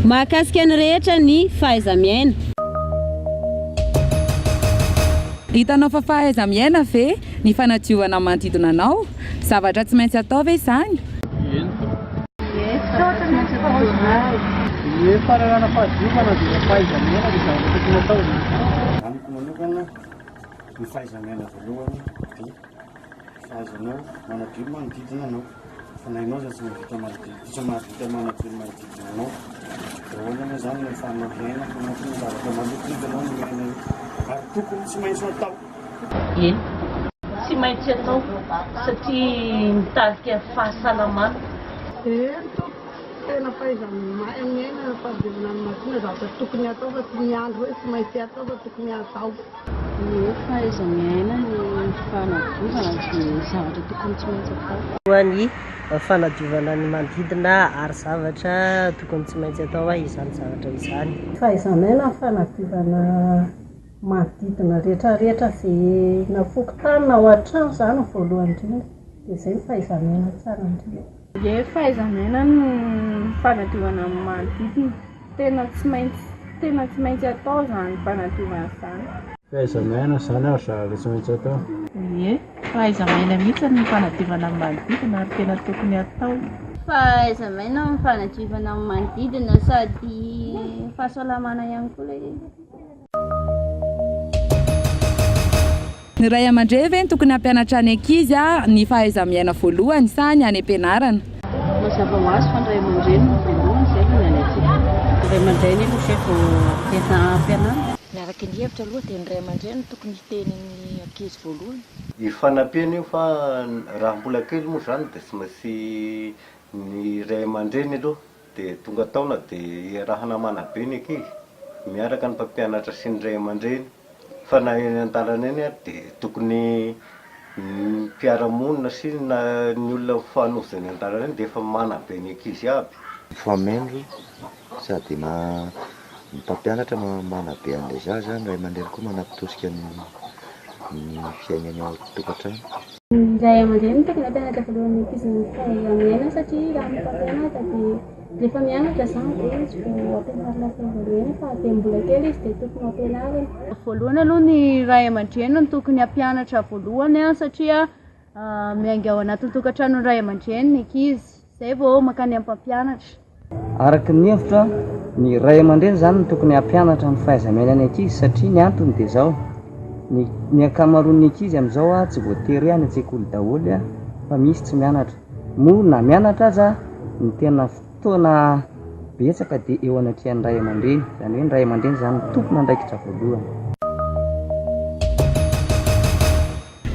Mahakasika ny rehetra ny fahaiza-miaina. Hitanao fa fahaiza-miaina ve ny fanadiovana manodidina anao? Zavatra tsy maintsy atao ve izany? Fararana fahadiovana dia fahaiza-miaina dia zavatra tokony atao. Amiko manokana ny fahaiza-miaina voalohany dia fahaizanao manadio manodidina anao. Fanahinao zany tsy mahavita manadio manodidina anao. Ahoana moa zany ny fahamarinana fanatiny zavatra manodidina anao no miaina io. Ary tokony tsy maintsy atao. Eny, tsy maintsy atao satria mitarika fahasalamana. Tena fahaiza-miaina fahadiovana ny masina zavatra tokony atao fa tsy miandro hoe tsy maintsy atao fa tokony atao. Ny fahaiza-miaina ny fanadiovana dia zavatra tokony tsy maintsy atao. Hoany fanadiovana ny manodidina ary zavatra tokony tsy maintsy atao izany zavatra izany. Fahaiza-miaina fanadiovana manodidina rehetrarehetra izay nafoky tany na ao an-trano izany voalohany indrindra dia izay ny fahaiza-miaina tsara indrindra. Ie, fahaiza-miaina ny fanadiovana manodidina tena tsy maintsy atao izany fanadiovana izany. Fahaiza-miaina izany ary zavatra tsy maintsy atao. Ie, fahaiza-miaina mihitsy ny fanadiovana ny manodidina ary tena tokony atao. Fahaiza-miaina ny fanadiovana ny manodidina sady fahasalamana ihany koa ilay izy. Ny ray aman-dreny ve tokony hampianatra ny ankizy ny fahaiza-miaina voalohany sa ny any am-pianarana? Mazava ho azy fa ny ray aman-dreny voalohany izay no miaina antsika. Ny ray aman-dreny no izay vao tena ampianarana. Miaraka ny hevitra aloha dia ny ray aman-dreny tokony hiteniny ankizy voalohany. Ifanampiana io fa raha mbola kely moa zany dia tsy maintsy ny ray aman-dreny aloha dia tonga taona dia iarahana manabe ny ankizy miaraka ny mpampianatra sy ny ray aman-dreny. Fa na eny an-dalana eny dia tokony mpiara-monina sy ny olona mifanosy eny an-dalana eny dia efa manabe ny ankizy aby. Mifamendro sady ny mpampianatra manabe an'ilay zaza, ny ray aman-dreny koa manapitosika ny fiainany ao an-tokantrano. Ny ray aman-dreny tokony hampianatra voalohany ankizy ny fahaiza-miaina satria raha ny mpampianatra dia rehefa mianatra izany dia izy vao ampianarina voalohany fa dia mbola kely izy dia tokony ampianarina. Voalohany aloha ny ray aman-dreny no tokony hampianatra voalohany satria miainga ao anatin'ny tokantrano ny ray aman-dreny ny ankizy, izay vao makany amin'ny mpampianatra. Araka ny hevitra, ny ray aman-dreny zany no tokony hampianatra ny fahaiza-miaina ny ankizy satria ny antony dia izao. Ny ankamaroan'ny ankizy amin'izao tsy voatery any an-tsekoly daholo fa misy tsy mianatra. Moa na mianatra aza ny tena fotoana betsaka dia eo anatrehan'ny ray aman-dreny, izany hoe ny ray aman-dreny zany tompona andraikitra voalohany.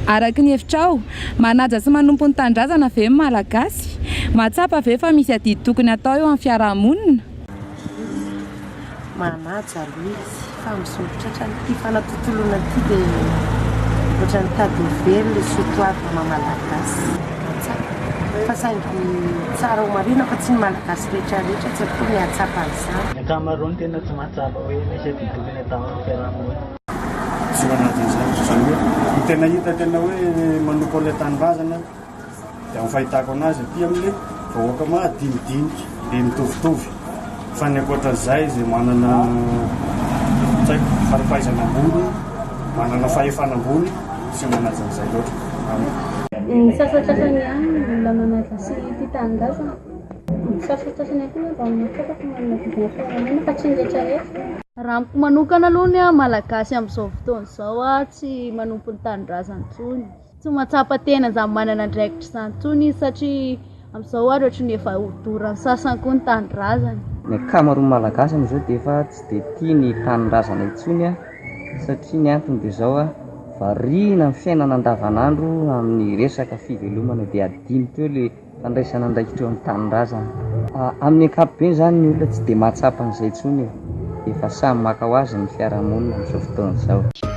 Araka ny hevitrao, manaja sy manompo ny tandrazana ve ny malagasy? Mahatsapa ve fa misy adidy tokony atao eo amin'ny fiarahamonina? Manaja izy fa mizotratra ny fanatontolona ity dia ohatra ny tady velona sotoavana malagasy. Fa saingy tsara ho marina fa tsy ny malagasy rehetrarehetra tsy koa ny hatsapa izany. Ny ankamaroany tena tsy mahatsapa hoe misy adidy tokony atao amin'ny fiarahamonina. Tsy manaja izany izany hoe ny tena hita tena hoe manompo ilay tanindrazana dia amin'ny fahitako anazy aty amin'ilay vahoaka mahadinidinika dia mitovitovy. Fa ny ankoatran'izay izay manana tsy haiko faripahaizana ambony, manana fahefanam-bony sy manaja an'izay loatra. Ny sasasasany ihany mbola manaja sy ity tanindrazana. Ny sasasasany ihany koa mba manafaka fa manana vidina fiarahamonina fa tsy ny rehetrarehetra. Raha amiko manokana aloha ny malagasy amin'izao fotoana izao tsy manompo ny tanindrazana intsony. Tsy mahatsapa tena izany manana andraikitra izany intsony izy satria amin'izao ohatry ny efa hodoran'ny sasany koa ny tanindrazana. Ny ankamaroan'ny malagasy amin'izao dia efa tsy dia tia ny tanindrazana intsony satria ny antony dia izao variana ny fiainana andavanandro amin'ny resaka fivelomana dia adinitra eo ilay fandraisana andraikitra eo amin'ny tanindrazana. Amin'ny ankapobeny zany ny olona tsy dia mahatsapa an'izay intsony efa samy maka ho azy ny fiarahamonina amin'izao fotoana izao.